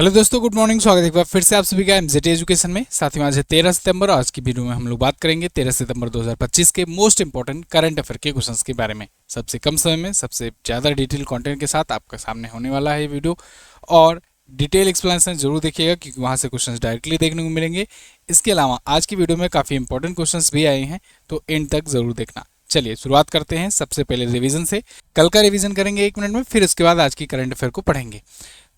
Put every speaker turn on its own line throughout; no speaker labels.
Hello दोस्तों, good morning. स्वागत है एक बार फिर से आप सभी का एमजेटी एजुकेशन में। साथ ही आज है 13 सितंबर और आज की वीडियो में हम लोग बात करेंगे 13 सितंबर 2025 के मोस्ट इंपॉर्टेंट करंट अफेयर के क्वेश्चंस के बारे में। सबसे कम समय में सबसे ज़्यादा डिटेल कंटेंट के साथ आपके सामने होने वाला है ये वीडियो, और डिटेल एक्सप्लेनेशन जरूर देखिएगा क्योंकि वहाँ से क्वेश्चन डायरेक्टली देखने को मिलेंगे। इसके अलावा आज की वीडियो में काफ़ी इंपॉर्टेंट क्वेश्चन भी आए हैं, तो एंड तक जरूर देखना। चलिए शुरुआत करते हैं सबसे पहले रिवीजन से। कल का रिवीजन करेंगे 1 मिनट में, फिर उसके बाद आज की करंट अफेयर को पढ़ेंगे।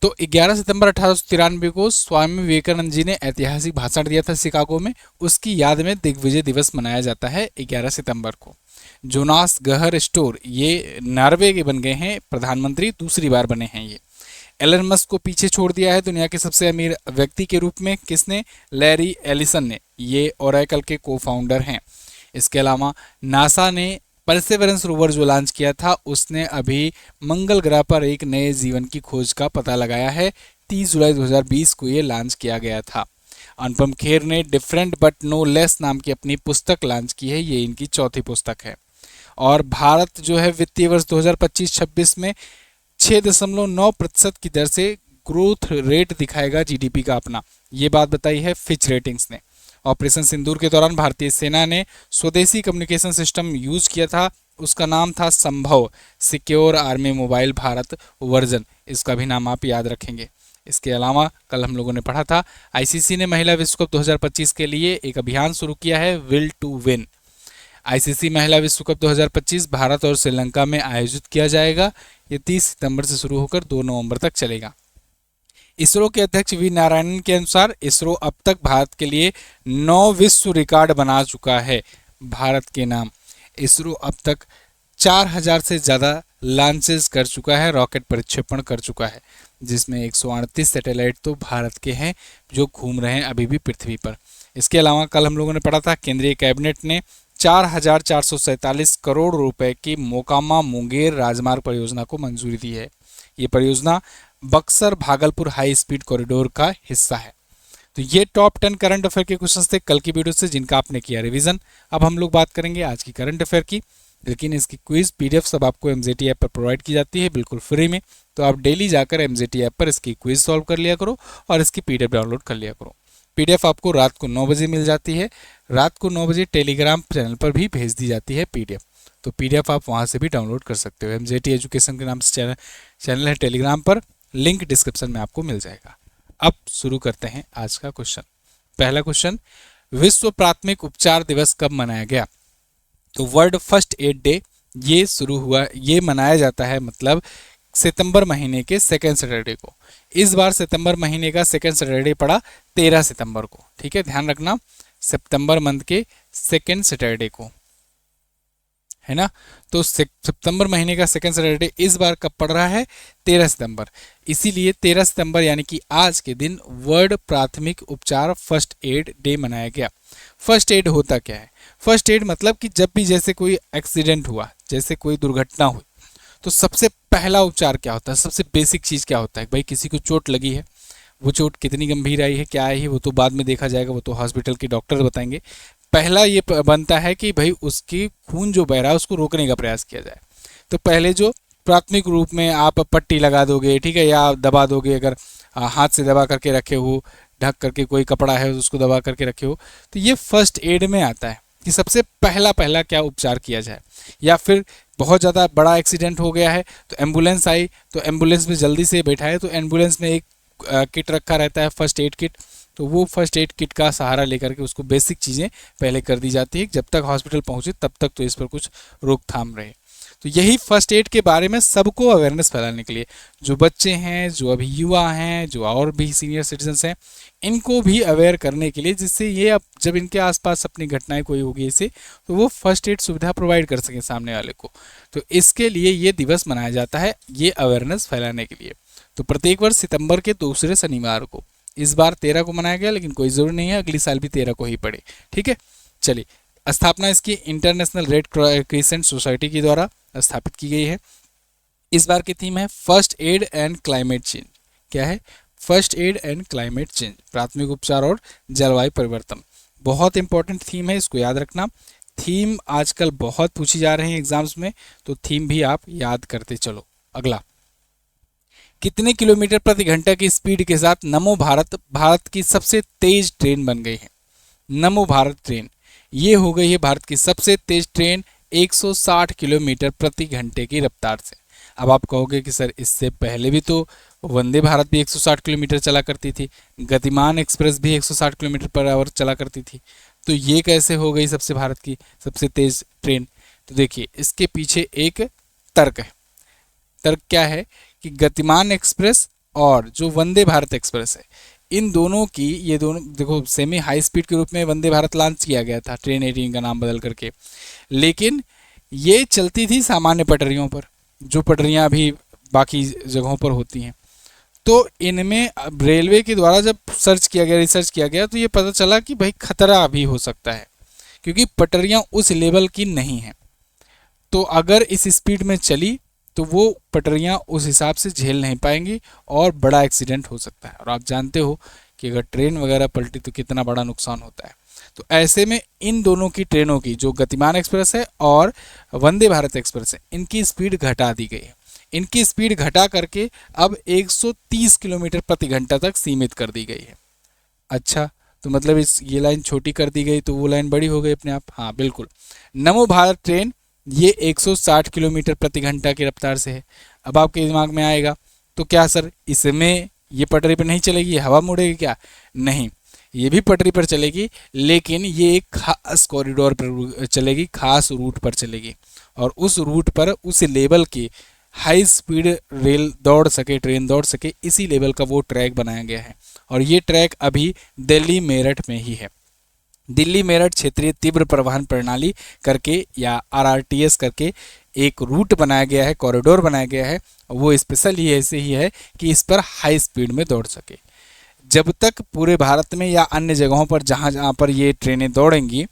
तो 11 सितंबर 1893 को स्वामी विवेकानंद जी ने ऐतिहासिक भाषण दिया था शिकागो में। उसकी याद में दिग्विजय दिवस मनाया जाता है 11 सितंबर को। जोनास गहर स्टोर ये नॉर्वे के बन गए हैं प्रधानमंत्री, दूसरी बार बने हैं ये। एलन मस्क को पीछे छोड़ दिया है दुनिया के सबसे अमीर व्यक्ति के रूप में। किसने? लैरी एलिसन ने। ये ओरेकल के को फाउंडर हैं। इसके अलावा नासा ने परसेवरेंस रोवर जो लॉन्च किया था, उसने अभी मंगल ग्रह पर एक नए जीवन की खोज का पता लगाया है। 30 जुलाई 2020 को ये लॉन्च किया गया था। अनुपम खेर ने डिफरेंट बट नो लेस नाम की अपनी पुस्तक लॉन्च की है। ये इनकी चौथी पुस्तक है। और भारत जो है वित्तीय वर्ष 2025-26 में 6.9% की दर से ग्रोथ रेट दिखाएगा जीडीपी का अपना। ये बात बताई है फिच रेटिंग्स ने। ऑपरेशन सिंदूर के दौरान भारतीय सेना ने स्वदेशी कम्युनिकेशन सिस्टम यूज किया था। उसका नाम था संभव secure army mobile Bharat version. इसका भी नाम आप याद रखेंगे। इसके अलावा कल हम लोगों ने पढ़ा था आईसीसी ने महिला विश्व कप 2025 के लिए एक अभियान शुरू किया है, विल टू विन। आईसीसी महिला विश्व कप 2025 भारत और श्रीलंका में आयोजित किया जाएगा। ये 30 सितंबर से शुरू होकर 2 नवंबर तक चलेगा। इसरो के अध्यक्ष वी नारायणन के अनुसार इसरो अब तक भारत के लिए 9 विश्व रिकॉर्ड बना चुका है। भारत के नाम इसरो अब तक 4000 से ज़्यादा लॉन्चेस कर चुका है, रॉकेट प्रक्षेपण कर चुका है, जिसमें 138 सैटेलाइट तो भारत के हैं जो घूम रहे हैं अभी भी पृथ्वी पर। इसके अलावा कल हम लोगों ने पढ़ा था केंद्रीय कैबिनेट ने 4447 करोड़ रुपए की मोकामा मुंगेर राजमार्ग परियोजना को मंजूरी दी है। ये परियोजना Buxar Bhagalpur high speed corridor का हिस्सा है। तो ये टॉप 10 करंट अफेयर के क्वेश्चंस थे कल की वीडियो से, जिनका आपने किया रिवीजन। अब हम लोग बात करेंगे आज की करंट अफेयर की, लेकिन इसकी क्विज पीडीएफ सब आपको एमजेटी ऐप पर प्रोवाइड की जाती है बिल्कुल फ्री में। तो आप डेली जाकर एमजेटी ऐप पर इसकी क्विज सॉल्व कर लिया करो और इसकी पीडीएफ डाउनलोड कर लिया करो। पीडीएफ आपको रात को 9 बजे मिल जाती है। रात को 9 बजे टेलीग्राम चैनल पर भी भेज दी जाती है पीडीएफ। तो पीडीएफ आप वहाँ से भी डाउनलोड कर सकते हो। एमजेटी एजुकेशन के नाम से चैनल है टेलीग्राम पर, लिंक डिस्क्रिप्शन में आपको मिल जाएगा। अब शुरू करते हैं आज का क्वेश्चन। पहला क्वेश्चन, विश्व प्राथमिक उपचार दिवस कब मनाया गया? तो वर्ल्ड फर्स्ट एड डे ये शुरू हुआ, ये मनाया जाता है मतलब सितंबर महीने के सेकेंड सैटरडे को। इस बार सितंबर महीने का सेकेंड सैटरडे पड़ा 13 सितंबर को। ठीक है, ध्यान रखना, सितंबर मंथ के सेकेंड सैटरडे को, है ना। तो सितंबर महीने का सेकेंड सैटरडे इस बार कब पड़ रहा है? 13 सितंबर। इसीलिए 13 सितंबर यानी कि आज के दिन वर्ल्ड प्राथमिक उपचार फर्स्ट एड डे मनाया गया। फर्स्ट एड होता क्या है? फर्स्ट एड मतलब कि जब भी जैसे कोई एक्सीडेंट हुआ, जैसे कोई दुर्घटना हुई, तो सबसे पहला उपचार क्या होता है? सबसे बेसिक चीज़ क्या होता है? भाई किसी को चोट लगी है, वो चोट कितनी गंभीर आई है, क्या आई है, वो तो बाद में देखा जाएगा, वो तो हॉस्पिटल के डॉक्टर बताएंगे। पहला ये बनता है कि भाई उसकी खून जो बह रहा है उसको रोकने का प्रयास किया जाए। तो पहले जो प्राथमिक रूप में आप पट्टी लगा दोगे, ठीक है, या दबा दोगे, अगर हाथ से दबा करके रखे हो, ढक करके कोई कपड़ा है उसको दबा करके रखे हो, तो ये फर्स्ट एड में आता है कि सबसे पहला क्या उपचार किया जाए। या फिर बहुत ज़्यादा बड़ा एक्सीडेंट हो गया है तो एम्बुलेंस आई, तो एम्बुलेंस में जल्दी से बैठाए, तो एम्बुलेंस में एक किट रखा रहता है फर्स्ट एड किट। तो वो फर्स्ट एड किट का सहारा लेकर के उसको बेसिक चीज़ें पहले कर दी जाती है, जब तक हॉस्पिटल पहुंचे तब तक तो इस पर कुछ रोकथाम रहे। तो यही फर्स्ट एड के बारे में सबको अवेयरनेस फैलाने के लिए, जो बच्चे हैं, जो अभी युवा हैं, जो और भी सीनियर सिटीजन्स हैं, इनको भी अवेयर करने के लिए, जिससे ये अब जब इनके आसपास अपनी घटनाएं कोई होगी इसे, तो वो फर्स्ट एड सुविधा प्रोवाइड कर सकें सामने वाले को। तो इसके लिए ये दिवस मनाया जाता है, ये अवेयरनेस फैलाने के लिए। तो प्रत्येक वर्ष सितंबर के दूसरे शनिवार को, इस बार 13 को मनाया गया, लेकिन कोई जरूरी नहीं है अगली साल भी 13 को ही पड़े। ठीक है, चलिए। स्थापना इसकी इंटरनेशनल रेड क्रिसेंट सोसाइटी के द्वारा स्थापित की गई है। इस बार की थीम है first aid and climate change. क्या है? First aid and climate change, प्राथमिक उपचार और जलवायु परिवर्तन। बहुत इंपॉर्टेंट थीम है, इसको याद रखना। थीम आजकल बहुत पूछी जा रही है एग्जाम्स में, तो थीम भी आप याद करते चलो। अगला, कितने किलोमीटर प्रति घंटा की स्पीड के साथ नमो भारत भारत की सबसे तेज ट्रेन बन गई है? नमो भारत ट्रेन ये हो गई है भारत की सबसे तेज ट्रेन 160 किलोमीटर प्रति घंटे की रफ्तार से। अब आप कहोगे कि सर इससे पहले भी तो वंदे भारत भी 160 किलोमीटर चला करती थी, गतिमान एक्सप्रेस भी 160 किलोमीटर पर आवर चला करती थी, तो ये कैसे हो गई सबसे भारत की सबसे तेज ट्रेन? तो देखिए इसके पीछे एक तर्क है। तर्क क्या है कि गतिमान एक्सप्रेस और जो वंदे भारत एक्सप्रेस है, इन दोनों की, ये दोनों देखो सेमी हाई स्पीड के रूप में वंदे भारत लॉन्च किया गया था ट्रेन 18 का नाम बदल करके, लेकिन ये चलती थी सामान्य पटरियों पर, जो पटरियां अभी बाकी जगहों पर होती हैं। तो इनमें अब रेलवे के द्वारा जब सर्च किया गया, रिसर्च किया गया, तो ये पता चला कि भाई खतरा भी हो सकता है, क्योंकि पटरियां उस लेवल की नहीं हैं। तो अगर इस स्पीड में चली तो वो पटरियां उस हिसाब से झेल नहीं पाएंगी और बड़ा एक्सीडेंट हो सकता है। और आप जानते हो कि अगर ट्रेन वगैरह पलटी तो कितना बड़ा नुकसान होता है। तो ऐसे में इन दोनों की ट्रेनों की, जो गतिमान एक्सप्रेस है और वंदे भारत एक्सप्रेस है, इनकी स्पीड घटा दी गई है। इनकी स्पीड घटा करके अब 130 किलोमीटर प्रति घंटा तक सीमित कर दी गई है। अच्छा, तो मतलब इस ये लाइन छोटी कर दी गई तो वो लाइन बड़ी हो गई अपने आप? हाँ बिल्कुल। नमो भारत ट्रेन ये 160 किलोमीटर प्रति घंटा की रफ्तार से है। अब आपके दिमाग में आएगा तो क्या सर इसमें ये पटरी पर नहीं चलेगी, हवा मुड़ेगी क्या? नहीं, ये भी पटरी पर चलेगी, लेकिन ये एक खास कॉरिडोर पर चलेगी, खास रूट पर चलेगी, और उस रूट पर उस लेवल की हाई स्पीड रेल दौड़ सके, ट्रेन दौड़ सके, इसी लेवल का वो ट्रैक बनाया गया है। और ये ट्रैक अभी दिल्ली मेरठ में ही है। दिल्ली मेरठ क्षेत्रीय तीव्र परिवहन प्रणाली करके या आरआरटीएस करके एक रूट बनाया गया है, कॉरिडोर बनाया गया है। वो स्पेशल ही ऐसे ही है कि इस पर हाई स्पीड में दौड़ सके। जब तक पूरे भारत में या अन्य जगहों पर जहाँ जहाँ पर ये ट्रेनें दौड़ेंगी,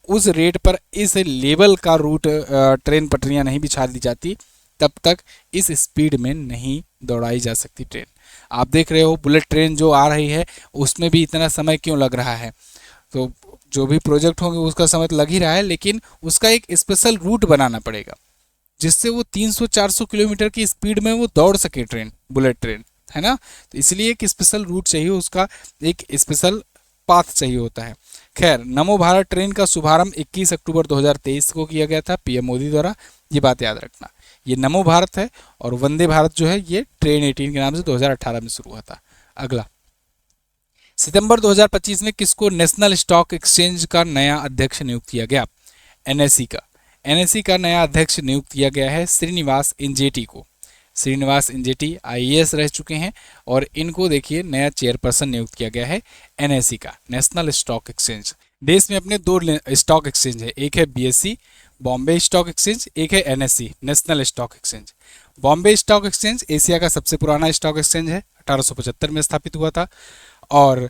उस रेट पर इस लेवल का रूट ट्रेन पटरियाँ नहीं बिछा दी जाती, तब तक इस स्पीड में नहीं दौड़ाई जा सकती ट्रेन। आप देख रहे हो बुलेट ट्रेन जो आ रही है उसमें भी इतना समय क्यों लग रहा है? तो जो भी प्रोजेक्ट होंगे उसका समय तो लग ही रहा है, लेकिन उसका एक स्पेशल रूट बनाना पड़ेगा जिससे वो 300-400 किलोमीटर की स्पीड में वो दौड़ सके ट्रेन, बुलेट ट्रेन, है ना। तो इसलिए एक स्पेशल रूट चाहिए, उसका एक स्पेशल पाथ चाहिए होता है। खैर, नमो भारत ट्रेन का शुभारंभ 21 अक्टूबर 2023 को किया गया था पीएम मोदी द्वारा। ये बात याद रखना, ये नमो भारत है और वंदे भारत जो है ये ट्रेन 18 के नाम से 2018 में शुरू हुआ था। अगला, सितंबर 2025 में किसको नेशनल स्टॉक एक्सचेंज का नया अध्यक्ष नियुक्त किया गया? एनएसई का। एनएसई का नया अध्यक्ष नियुक्त किया गया है श्रीनिवास इंजेटी को। श्रीनिवास इंजेटी आईएएस रह चुके हैं और इनको देखिए नया चेयरपर्सन नियुक्त किया गया है एनएसई का, नेशनल स्टॉक एक्सचेंज। देश में अपने दो स्टॉक एक्सचेंज है, एक है बीएसई बॉम्बे स्टॉक एक्सचेंज, एक है NSE national stock exchange. Bombay stock exchange Asia का सबसे पुराना स्टॉक एक्सचेंज है, 1875 में स्थापित हुआ था। और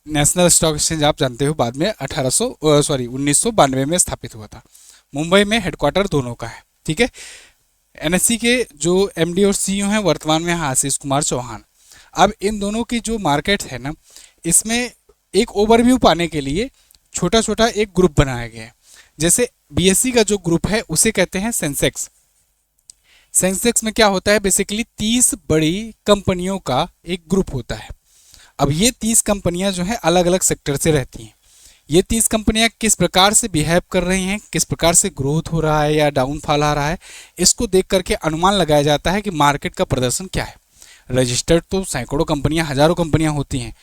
नेशनल स्टॉक एक्सचेंज आप जानते हो बाद में 1992 में स्थापित हुआ था। मुंबई में हेडक्वार्टर दोनों का है, ठीक है। एनएससी के जो एमडी और सीईओ हैं वर्तमान में हैं आशीष कुमार चौहान। अब इन दोनों की जो मार्केट है ना, इसमें एक ओवरव्यू पाने के लिए छोटा छोटा एक ग्रुप बनाया गया है। जैसे बीएससी का जो ग्रुप है उसे कहते हैं सेंसेक्स। सेंसेक्स में क्या होता है, बेसिकली 30 बड़ी कंपनियों का एक ग्रुप होता है। अब ये 30 कंपनियां जो हैं अलग अलग सेक्टर से रहती हैं। ये 30 कंपनियां किस प्रकार से बिहेव कर रही हैं, किस प्रकार से ग्रोथ हो रहा है या डाउनफॉल आ रहा है, इसको देख करके अनुमान लगाया जाता है कि मार्केट का प्रदर्शन क्या है। रजिस्टर्ड तो सैकड़ों कंपनियां, हजारों कंपनियां होती हैं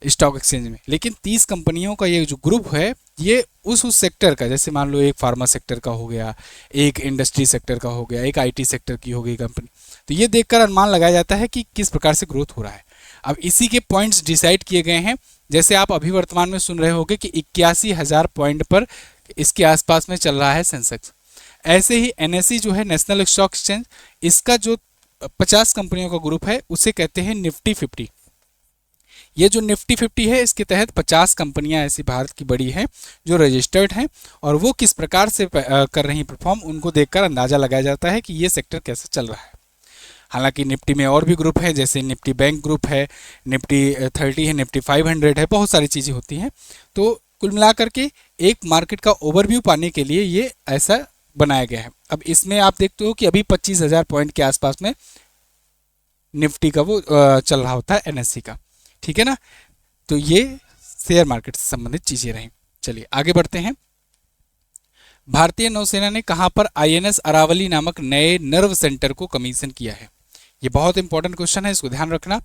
स्टॉक एक्सचेंज में, लेकिन 30 कंपनियों का ये जो ग्रुप है ये उस सेक्टर का, जैसे मान लो एक फार्मा सेक्टर का हो गया, एक इंडस्ट्री सेक्टर का हो गया, एक आईटी सेक्टर की हो गई कंपनी, तो ये देखकर अनुमान लगाया जाता है कि किस प्रकार से ग्रोथ हो रहा है। अब इसी के पॉइंट्स डिसाइड किए गए हैं। जैसे आप अभी वर्तमान में सुन रहे होंगे कि 81,000 पॉइंट पर इसके आसपास में चल रहा है सेंसेक्स। ऐसे ही एनएसई जो है नेशनल स्टॉक एक्सचेंज, इसका जो 50 कंपनियों का ग्रुप है उसे कहते हैं निफ्टी 50। ये जो निफ्टी 50 है इसके तहत 50 कंपनियां ऐसी भारत की बड़ी हैं जो रजिस्टर्ड हैं, और वो किस प्रकार से कर रही परफॉर्म, उनको देखकर अंदाजा लगाया जाता है कि ये सेक्टर कैसे चल रहा है। हालांकि निफ्टी में और भी ग्रुप हैं, जैसे निफ्टी बैंक ग्रुप है, निफ्टी 30 है, निफ्टी 500 है, बहुत सारी चीज़ें होती हैं। तो कुल मिलाकर के एक मार्केट का ओवरव्यू पाने के लिए ये ऐसा बनाया गया है। अब इसमें आप देखते हो कि अभी 25,000 पॉइंट के आसपास में निफ्टी का वो चल रहा होता है, एनएससी का। ठीक है ना। तो ये शेयर मार्केट से संबंधित चीजें रहीं। चलिए आगे बढ़ते हैं। भारतीय नौसेना ने कहां पर आईएनएस अरावली नामक नए नर्व सेंटर को कमीशन किया है? ये बहुत इंपॉर्टेंट क्वेश्चन है, इसको ध्यान रखना।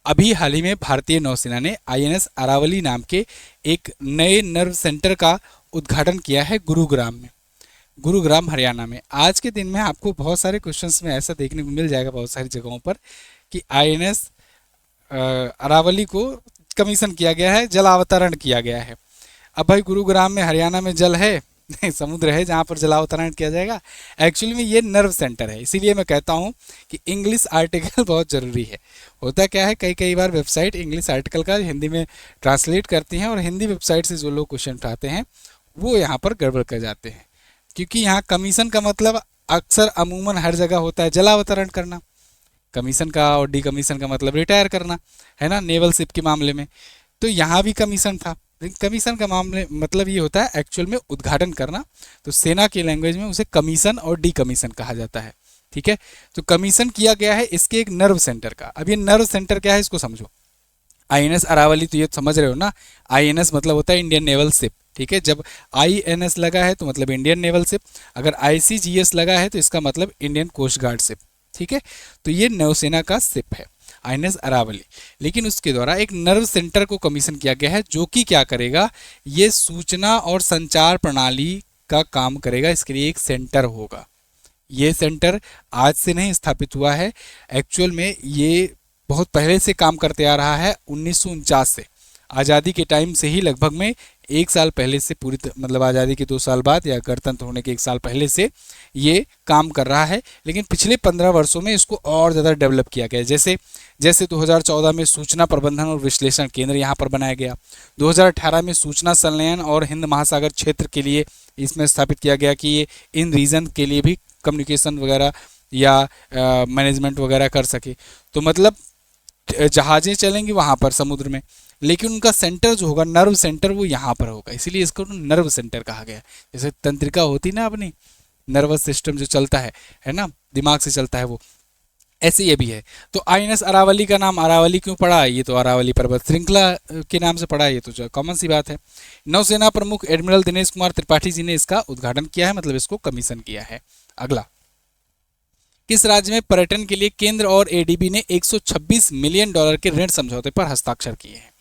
अभी हाल ही में भारतीय नौसेना ने आईएनएस अरावली नाम के एक नए नर्व सेंटर का उद्घाटन किया है गुरुग्राम में, गुरुग्राम हरियाणा में। आज के दिन में आपको बहुत सारे क्वेश्चंस में ऐसा देखने को मिल जाएगा बहुत सारी जगहों पर कि आईएनएस अरावली को कमीशन किया गया है, जलावतरण किया गया है। अब भाई गुरुग्राम में हरियाणा में जल है नहीं, समुद्र है जहाँ पर जलावतरण किया जाएगा? एक्चुअली में ये नर्व सेंटर है। इसीलिए मैं कहता हूँ कि इंग्लिश आर्टिकल बहुत ज़रूरी है। होता क्या है, कई कई बार वेबसाइट इंग्लिश आर्टिकल का हिंदी में ट्रांसलेट करती हैं और हिंदी वेबसाइट से जो लोग क्वेश्चन उठाते हैं वो यहाँ पर गड़बड़ कर जाते हैं, क्योंकि यहाँ कमीशन का मतलब अक्सर अमूमन हर जगह होता है जलावतरण करना। कमीशन का और डी कमीशन का मतलब रिटायर करना है ना, नेवल शिप के मामले में। तो यहाँ भी कमीशन था, लेकिन कमीशन का मामले मतलब ये होता है एक्चुअल में उद्घाटन करना। तो सेना की लैंग्वेज में उसे कमीशन और डी कमीशन कहा जाता है। ठीक है, तो कमीशन किया गया है इसके एक नर्व सेंटर का। अब ये नर्व सेंटर क्या है इसको समझो। आईएनएस अरावली तो ये समझ रहे हो ना, आईएनएस मतलब होता है इंडियन नेवल शिप। ठीक है, जब आईएनएस लगा है तो मतलब इंडियन नेवल शिप, अगर आईसीजीएस लगा है तो इसका मतलब इंडियन कोस्ट गार्ड शिप। ठीक है, तो ये नौसेना का शिप है आईएनएस अरावली। लेकिन उसके द्वारा एक नर्व सेंटर को कमीशन किया गया है जो कि क्या करेगा, ये सूचना और संचार प्रणाली का काम करेगा। इसके लिए एक सेंटर होगा। ये सेंटर आज से नहीं स्थापित हुआ है, एक्चुअल में ये बहुत पहले से काम करते आ रहा है। 1949 से, आज़ादी के टाइम से ही, लगभग में 1 साल पहले से, पूरी मतलब आज़ादी के 2 साल बाद या गणतंत्र होने के 1 साल पहले से ये काम कर रहा है। लेकिन पिछले 15 वर्षों में इसको और ज़्यादा डेवलप किया गया। जैसे जैसे 2014 में सूचना प्रबंधन और विश्लेषण केंद्र यहाँ पर बनाया गया। 2018 में सूचना संलयन और हिंद महासागर क्षेत्र के लिए इसमें स्थापित किया गया कि ये इन रीजन के लिए भी कम्युनिकेशन वगैरह या मैनेजमेंट वगैरह कर सके। तो मतलब जहाज़ें चलेंगी वहाँ पर समुद्र में, लेकिन उनका सेंटर जो होगा, नर्व सेंटर, वो यहाँ पर होगा। इसीलिए इसको नर्व सेंटर कहा गया। जैसे तंत्रिका होती ना अपनी, नर्वस सिस्टम जो चलता है ना, दिमाग से चलता है वो, ऐसे ये भी है। तो आईएनएस अरावली का नाम अरावली क्यों पड़ा? ये तो अरावली पर्वत श्रृंखला के नाम से पड़ा, ये तो कॉमन सी बात है। नौसेना प्रमुख एडमिरल दिनेश कुमार त्रिपाठी जी ने इसका उद्घाटन किया है, मतलब इसको कमीशन किया है। अगला, किस राज्य में पर्यटन के लिए केंद्र और एडीबी ने 126 मिलियन डॉलर के ऋण समझौते पर हस्ताक्षर किए हैं?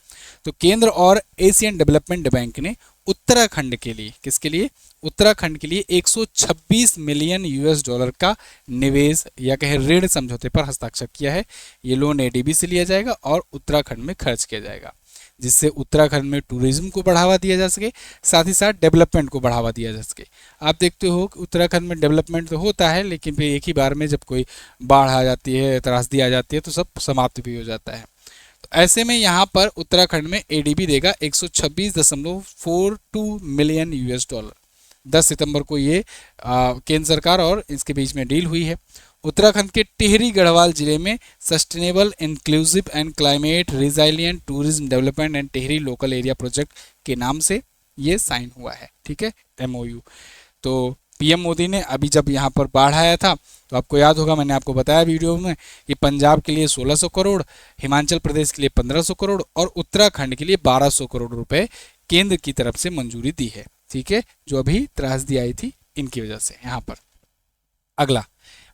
तो केंद्र और एशियन डेवलपमेंट बैंक ने उत्तराखंड के लिए, किसके लिए? उत्तराखंड के लिए 126 मिलियन यूएस डॉलर का निवेश या कहे ऋण समझौते पर हस्ताक्षर किया है। ये लोन एडीबी से लिया जाएगा और उत्तराखंड में खर्च किया जाएगा, जिससे उत्तराखंड में टूरिज्म को बढ़ावा दिया जा सके, साथ ही साथ डेवलपमेंट को बढ़ावा दिया जा सके। आप देखते हो कि उत्तराखंड में डेवलपमेंट तो होता है, लेकिन फिर एक ही बार में जब कोई बाढ़ आ जाती है, त्रासदी आ जाती है, तो सब समाप्त भी हो जाता है। तो ऐसे में यहाँ पर उत्तराखंड में एडीबी देगा 126.42 मिलियन यूएस डॉलर। 10 सितंबर को ये केंद्र सरकार और इसके बीच में डील हुई है। उत्तराखंड के टिहरी गढ़वाल जिले में sustainable inclusive and climate resilient tourism development and Tehri local area project के नाम से ये साइन हुआ है। ठीक है, एमओयू। तो पीएम मोदी ने अभी जब यहाँ पर बाढ़ आया था, तो आपको याद होगा, मैंने आपको बताया वीडियो में कि पंजाब के लिए 1600 करोड़, हिमाचल प्रदेश के लिए 1500 करोड़ और उत्तराखंड के लिए 1200 करोड़ रुपए केंद्र की तरफ से मंजूरी दी है। ठीक है, जो अभी त्रासदी आई थी इनकी वजह से यहाँ पर। अगला,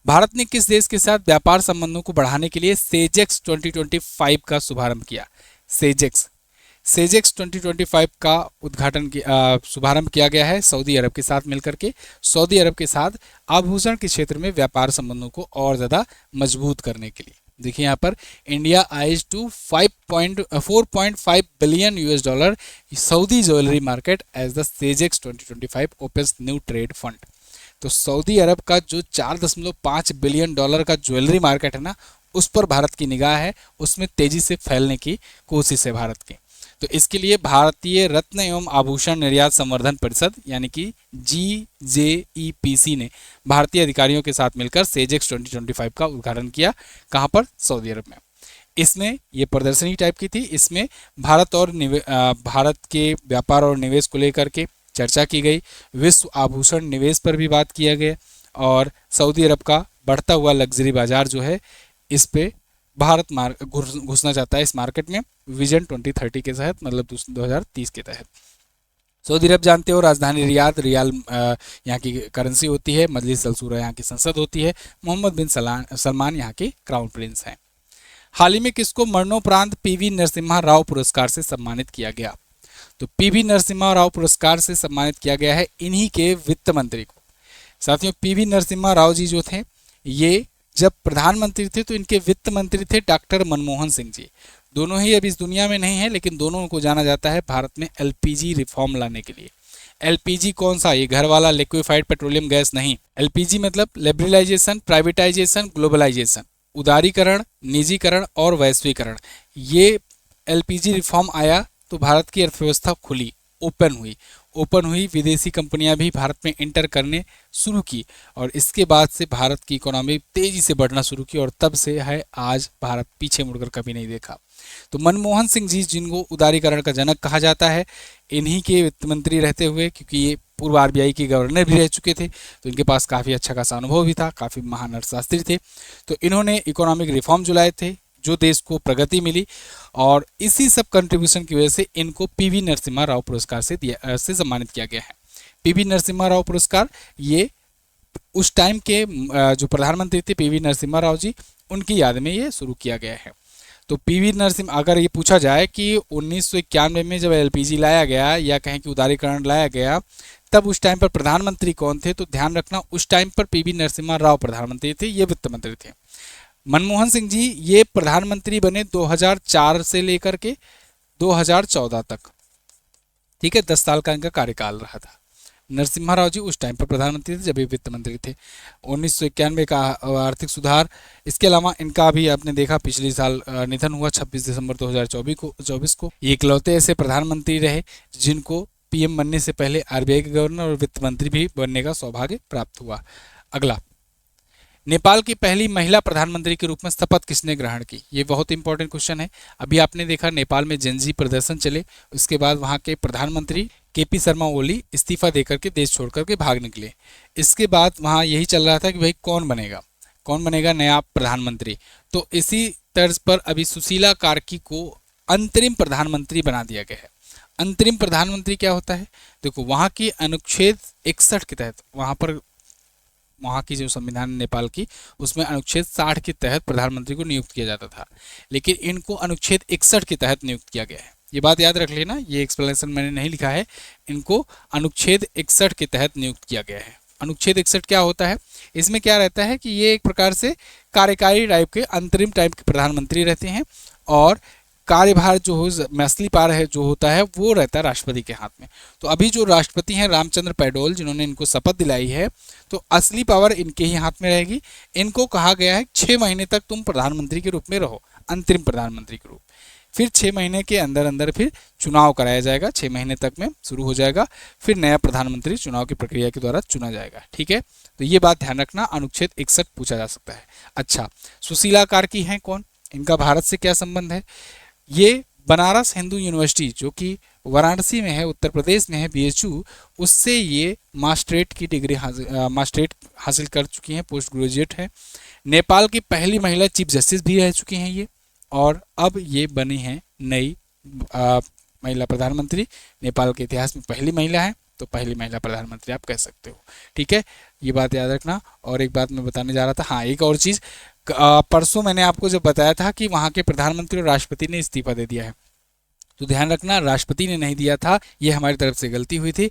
भारत ने किस देश के साथ व्यापार संबंधों को बढ़ाने के लिए सेजेक्स 2025 का शुभारंभ किया? सेजेक्स 2025 का उद्घाटन शुभारंभ किया गया है सऊदी अरब के साथ मिलकर के। सऊदी अरब के साथ आभूषण के क्षेत्र में व्यापार संबंधों को और ज़्यादा मजबूत करने के लिए। देखिए यहाँ पर India eyes to 4.5 billion US dollar Saudi jewellery market as the Sejex 2025 opens new trade fund. तो सऊदी अरब का जो 4.5 बिलियन डॉलर का ज्वेलरी मार्केट है ना, उस पर भारत की निगाह है, उसमें तेजी से फैलने की कोशिश है भारत की। तो इसके लिए भारतीय रत्न एवं आभूषण निर्यात संवर्धन परिषद यानी कि GJEPC ने भारतीय अधिकारियों के साथ मिलकर सेजेक्स 2025 का उद्घाटन किया। कहाँ पर? सऊदी अरब में। इसमें ये प्रदर्शनी टाइप की थी। इसमें भारत के व्यापार और निवेश को लेकर के चर्चा की गई, विश्व आभूषण निवेश पर भी बात किया गया और सऊदी अरब का बढ़ता हुआ लग्जरी बाजार जो है इस पे भारत घुसना चाहता है इस मार्केट में विजन 2030 के तहत, मतलब 2030 के तहत। सऊदी अरब जानते हो राजधानी रियाद, रियाल यहाँ की करेंसी होती है, मजलिस अल शूरा यहाँ की संसद होती है, मोहम्मद बिन सलमान यहाँ के क्राउन प्रिंस हैं। हाल ही में किसको मरणोपरांत पीवी नरसिम्हा राव पुरस्कार से सम्मानित किया गया? तो पीवी नरसिम्हा राव पुरस्कार से सम्मानित किया गया है इन्हीं के वित्त मंत्री को। साथियों, पीवी नरसिम्हा राव जी जो थे, ये जब प्रधानमंत्री थे तो इनके वित्त मंत्री थे डॉक्टर मनमोहन सिंह जी। दोनों ही अब इस दुनिया में नहीं है, लेकिन दोनों को जाना जाता है भारत में एलपीजी रिफॉर्म लाने के लिए। एलपीजी कौन सा? ये घर वाला लिक्विफाइड पेट्रोलियम गैस नहीं। एलपीजी मतलब लिबरलाइजेशन, प्राइवेटाइजेशन, ग्लोबलाइजेशन, उदारीकरण, निजीकरण और वैश्वीकरण। ये एलपीजी रिफॉर्म आया तो भारत की अर्थव्यवस्था खुली, ओपन हुई, विदेशी कंपनियां भी भारत में इंटर करने शुरू की और इसके बाद से भारत की इकोनॉमी तेजी से बढ़ना शुरू की और तब से है आज भारत पीछे मुड़कर कभी नहीं देखा। तो मनमोहन सिंह जी, जिनको उदारीकरण का जनक कहा जाता है, इन्हीं के वित्त मंत्री रहते हुए, क्योंकि ये पूर्व आरबीआई के गवर्नर भी रह चुके थे तो इनके पास काफ़ी अच्छा खासा अनुभव भी था, काफ़ी महान अर्थशास्त्री थे। तो इन्होंने इकोनॉमिक रिफॉर्म जो लाए थे, जो देश को प्रगति मिली, और इसी सब कंट्रीब्यूशन की वजह से इनको पीवी नरसिम्हा राव पुरस्कार से सम्मानित किया गया है। पीवी नरसिम्हा राव पुरस्कार ये उस टाइम के जो प्रधानमंत्री थे पीवी नरसिम्हा राव जी, उनकी याद में ये शुरू किया गया है। तो पीवी नरसिम्हा, अगर ये पूछा जाए कि 1991 में जब एलपीजी लाया गया या कहें कि उदारीकरण लाया गया, तब उस टाइम पर प्रधानमंत्री कौन थे, तो ध्यान रखना उस टाइम पर पीवी नरसिम्हा राव प्रधानमंत्री थे, ये वित्त मंत्री थे। मनमोहन सिंह जी ये प्रधानमंत्री बने 2004 से लेकर के 2014 तक, ठीक है, 10 साल का इनका कार्यकाल रहा था। नरसिम्हा राव जी उस टाइम पर प्रधानमंत्री थे जब ये वित्त मंत्री थे। 1991 का आर्थिक सुधार, इसके अलावा इनका भी आपने देखा पिछले साल निधन हुआ 26 दिसंबर 2024 को। ये इकलौते ऐसे प्रधानमंत्री रहे जिनको पीएम बनने से पहले आरबीआई के गवर्नर और वित्त मंत्री भी बनने का सौभाग्य प्राप्त हुआ। अगला, नेपाल की पहली महिला प्रधानमंत्री के रूप में शपथ किसने ग्रहण की? ये बहुत इंपॉर्टेंट क्वेश्चन है। अभी आपने देखा नेपाल में जेनजी प्रदर्शन चले, उसके बाद वहाँ के प्रधानमंत्री केपी शर्मा ओली इस्तीफा देकर के देश छोड़कर के भाग निकले। इसके बाद वहाँ यही चल रहा था कि भाई कौन बनेगा नया प्रधानमंत्री। तो इसी तर्ज पर अभी सुशीला कार्की को अंतरिम प्रधानमंत्री बना दिया गया है। अंतरिम प्रधानमंत्री क्या होता है? देखो, वहाँ की अनुच्छेद 61 के तहत, वहाँ की जो संविधान नेपाल की, उसमें अनुच्छेद 60 के तहत प्रधानमंत्री को नियुक्त किया जाता था, लेकिन इनको अनुच्छेद 61 के तहत नियुक्त किया गया है। ये बात याद रख लेना, ये एक्सप्लेनेशन मैंने नहीं लिखा है, इनको अनुच्छेद 61 के तहत नियुक्त किया गया है। अनुच्छेद 61 क्या होता है? इसमें क्या रहता है कि ये एक प्रकार से कार्यकारी टाइप के, अंतरिम टाइप के प्रधानमंत्री रहते हैं और कार्यभार जो हो, मैसली पार है जो होता है, वो रहता है राष्ट्रपति के हाथ में। तो अभी जो राष्ट्रपति हैं रामचंद्र पैडोल, जिन्होंने इनको शपथ दिलाई है, तो असली पावर इनके ही हाथ में रहेगी। इनको कहा गया है 6 महीने तक तुम प्रधानमंत्री के रूप में रहो, अंतरिम प्रधानमंत्री के रूप। फिर 6 महीने के अंदर अंदर फिर चुनाव कराया जाएगा, 6 महीने तक में शुरू हो जाएगा, फिर नया प्रधानमंत्री चुनाव की प्रक्रिया के द्वारा चुना जाएगा। ठीक है, तो ये बात ध्यान रखना, अनुच्छेद 61 पूछा जा सकता है। अच्छा, सुशीला कार्की हैं कौन? इनका भारत से क्या संबंध है? ये बनारस हिंदू यूनिवर्सिटी जो कि वाराणसी में है, उत्तर प्रदेश में है, बीएचयू, उससे ये मास्टरेट की डिग्री हासिल कर चुकी हैं, पोस्ट ग्रेजुएट है। नेपाल की पहली महिला चीफ जस्टिस भी रह चुकी हैं ये, और अब ये बनी हैं नई महिला प्रधानमंत्री। नेपाल के इतिहास में पहली महिला है, तो पहली महिला प्रधानमंत्री आप कह सकते हो। ठीक है, ये बात याद रखना। और एक बात मैं बताने जा रहा था, हाँ, एक और चीज़, परसों मैंने आपको जब बताया था कि वहाँ के प्रधानमंत्री और राष्ट्रपति ने इस्तीफा दे दिया है, तो ध्यान रखना, राष्ट्रपति ने नहीं दिया था, ये हमारी तरफ से गलती हुई थी।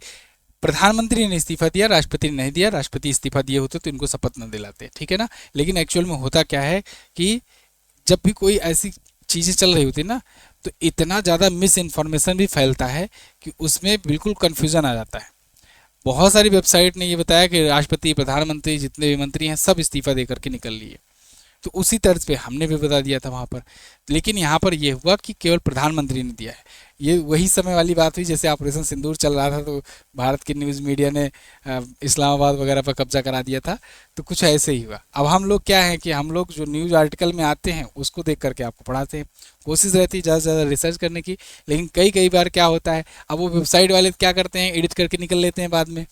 प्रधानमंत्री ने इस्तीफा दिया, राष्ट्रपति ने नहीं दिया। राष्ट्रपति इस्तीफा दिए होते तो इनको शपथ न दिलाते, ठीक है ना। लेकिन एक्चुअल में होता क्या है कि जब भी कोई ऐसी चीज़ें चल रही होती ना, तो इतना ज़्यादा मिस इन्फॉर्मेशन भी फैलता है कि उसमें बिल्कुल कन्फ्यूज़न आ जाता है। बहुत सारी वेबसाइट ने ये बताया कि राष्ट्रपति, प्रधानमंत्री, जितने भी मंत्री हैं सब इस्तीफा दे करके निकल लिए, तो उसी तर्ज पे हमने भी बता दिया था वहाँ पर। लेकिन यहाँ पर ये हुआ कि केवल प्रधानमंत्री ने दिया है। ये वही समय वाली बात हुई जैसे ऑपरेशन सिंदूर चल रहा था, तो भारत की न्यूज़ मीडिया ने इस्लामाबाद वगैरह पर कब्जा करा दिया था, तो कुछ ऐसे ही हुआ। अब हम लोग क्या है कि हम लोग जो न्यूज़ आर्टिकल में आते हैं उसको देख करके आपको पढ़ाते हैं, कोशिश रहती है ज़्यादा से ज़्यादा रिसर्च करने की। लेकिन कई बार क्या होता है, अब वो वेबसाइट वाले क्या करते हैं, एडिट करके निकल लेते हैं बाद में,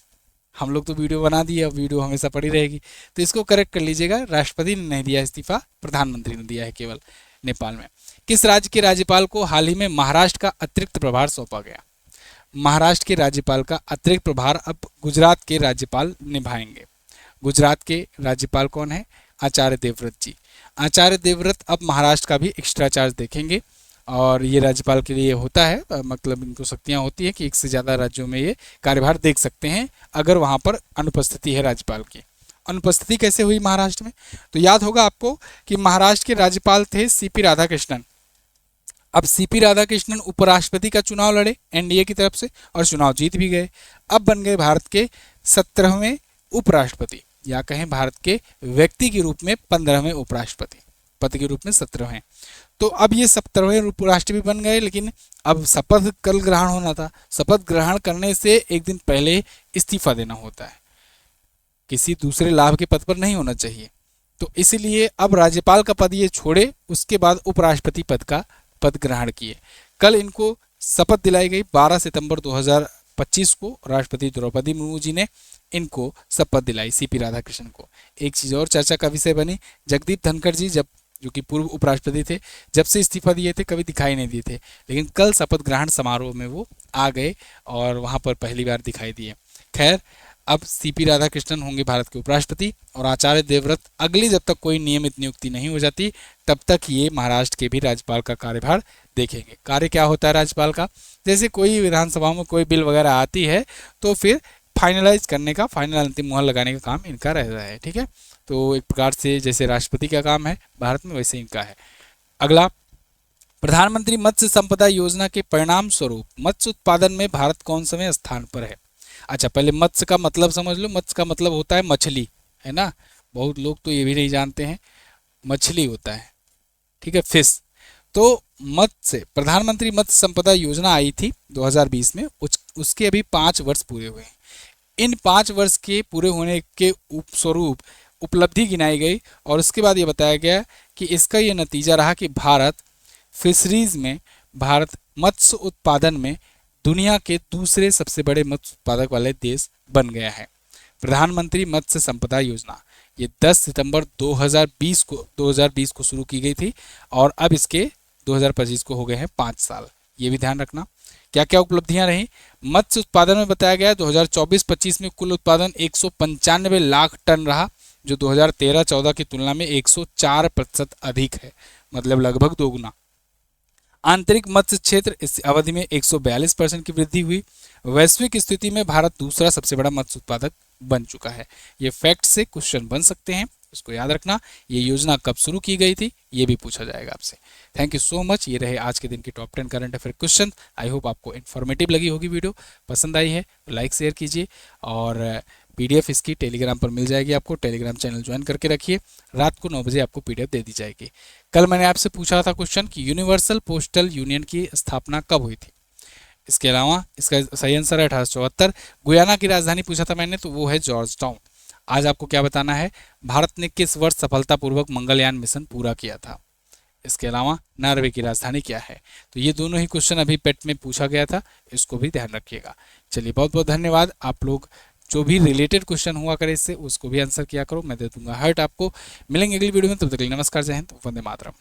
हम लोग तो वीडियो बना दिए, अब वीडियो हमेशा पड़ी रहेगी। तो इसको करेक्ट कर लीजिएगा, राष्ट्रपति ने नहीं दिया इस्तीफा, प्रधानमंत्री ने दिया है केवल नेपाल में। किस राज्य के राज्यपाल को हाल ही में महाराष्ट्र का अतिरिक्त प्रभार सौंपा गया? महाराष्ट्र के राज्यपाल का अतिरिक्त प्रभार अब गुजरात के राज्यपाल निभाएंगे। गुजरात के राज्यपाल कौन है? आचार्य देवव्रत जी। आचार्य देवव्रत अब महाराष्ट्र का भी एक्स्ट्रा चार्ज देखेंगे, और ये राज्यपाल के लिए होता है, मतलब इनको शक्तियां होती है कि एक से ज़्यादा राज्यों में ये कार्यभार देख सकते हैं अगर वहाँ पर अनुपस्थिति है राज्यपाल की। अनुपस्थिति कैसे हुई महाराष्ट्र में? तो याद होगा आपको कि महाराष्ट्र के राज्यपाल थे सीपी राधाकृष्णन। अब सीपी राधाकृष्णन उपराष्ट्रपति का चुनाव लड़े एनडीए की तरफ से और चुनाव जीत भी गए। अब बन गए भारत के 17वें उपराष्ट्रपति, या कहें भारत के व्यक्ति के रूप में 15वें उपराष्ट्रपति, पद के रूप में 17वें। तो अब ये 17वें उपराष्ट्रपति बन गए, लेकिन अब शपथ कल ग्रहण होना था। शपथ ग्रहण करने से एक दिन पहले इस्तीफा देना होता है, किसी दूसरे लाभ के पद पर नहीं होना चाहिए। तो इसलिए अब राज्यपाल का पद ये छोड़े, उसके बाद उपराष्ट्रपति पद का पद ग्रहण किए। कल इनको शपथ दिलाई गई 12 सितंबर 2025 को राष्ट्रपति द्रौपदी मुर्मू जी ने इनको शपथ दिलाई सीपी राधाकृष्णन को। एक चीज़ और चर्चा का विषय बनी, जगदीप धनखड़ जी जब जो कि पूर्व उपराष्ट्रपति थे, जब से इस्तीफा दिए थे कभी दिखाई नहीं दिए थे, लेकिन कल शपथ ग्रहण समारोह में वो आ गए और वहाँ पर पहली बार दिखाई दिए। खैर, अब सीपी राधाकृष्णन होंगे भारत के उपराष्ट्रपति, और आचार्य देवव्रत अगली जब तक कोई नियमित नियुक्ति नहीं हो जाती तब तक ये महाराष्ट्र के भी राज्यपाल का कार्यभार देखेंगे। कार्य क्या होता है राज्यपाल का? जैसे कोई विधानसभा में कोई बिल वगैरह आती है तो फिर फाइनलाइज करने का, फाइनल अंतिम मुहर लगाने का काम इनका रह रहा है। ठीक है, तो एक प्रकार से जैसे राष्ट्रपति का काम है भारत में, वैसे इनका है। अगला, प्रधानमंत्री मत्स्य संपदा योजना के परिणाम स्वरूप मत्स्य उत्पादन में भारत कौन से स्थान पर है? अच्छा, पहले मत्स्य का मतलब समझ लो। मत्स्य का मतलब होता है मछली, है ना। बहुत लोग तो ये भी नहीं जानते हैं, मछली होता है, ठीक है, फिश। तो मत्स्य, प्रधानमंत्री मत्स्य संपदा योजना आई थी 2020 में, उसके अभी 5 वर्ष पूरे हुए हैं। इन 5 वर्ष के पूरे होने के स्वरूप उपलब्धि गिनाई गई, और उसके बाद ये बताया गया कि इसका ये नतीजा रहा कि भारत फिशरीज में, भारत मत्स्य उत्पादन में दुनिया के दूसरे सबसे बड़े मत्स्य उत्पादक वाले देश बन गया है। प्रधानमंत्री मत्स्य संपदा योजना ये 10 सितंबर 2020 को शुरू की गई थी, और अब इसके 2025 को हो गए हैं 5 साल। ये भी ध्यान रखना। क्या क्या उपलब्धियां रही? मत्स्य उत्पादन में बताया गया 2024-25 में कुल उत्पादन 195 लाख टन रहा, जो 2013-14 की तुलना में 104% अधिक है, मतलब लगभग दोगुना। आंतरिक मत्स्य क्षेत्र इस अवधि में 142% की वृद्धि हुई। वैश्विक स्थिति में भारत दूसरा सबसे बड़ा मत्स्य उत्पादक बन चुका है। ये फैक्ट से क्वेश्चन बन सकते हैं, इसको याद रखना। ये योजना कब शुरू की गई थी ये भी पूछा जाएगा आपसे। Thank you so much. ये रहे आज के दिन की top 10 current affair question. I hope आपको इन्फॉर्मेटिव लगी होगी वीडियो। पसंद आई है तो लाइक शेयर कीजिए, और पीडीएफ इसकी टेलीग्राम पर मिल जाएगी आपको। टेलीग्राम चैनल ज्वाइन करके रखिए, रात को 9 बजे आपको पीडीएफ दे दी जाएगी। कल मैंने आपसे पूछा था क्वेश्चन कि यूनिवर्सल पोस्टल यूनियन की स्थापना कब हुई थी। इसके अलावा इसका सही आंसर है 1874। गुयाना की राजधानी पूछा था मैंने, तो वो है जॉर्ज टाउन। आज आपको क्या बताना है, भारत ने किस वर्ष सफलतापूर्वक मंगलयान मिशन पूरा किया था। इसके अलावा नॉर्वे की राजधानी क्या है। तो ये दोनों ही क्वेश्चन अभी पेट में पूछा गया था, इसको भी ध्यान रखिएगा। चलिए, बहुत बहुत धन्यवाद। आप लोग जो भी रिलेटेड क्वेश्चन हुआ करे इससे, उसको भी आंसर किया करो, मैं दे दूंगा हर्ट आपको। मिलेंगे अगली वीडियो में, तब तक के लिए नमस्कार, जय हिंद, वंदे मातरम।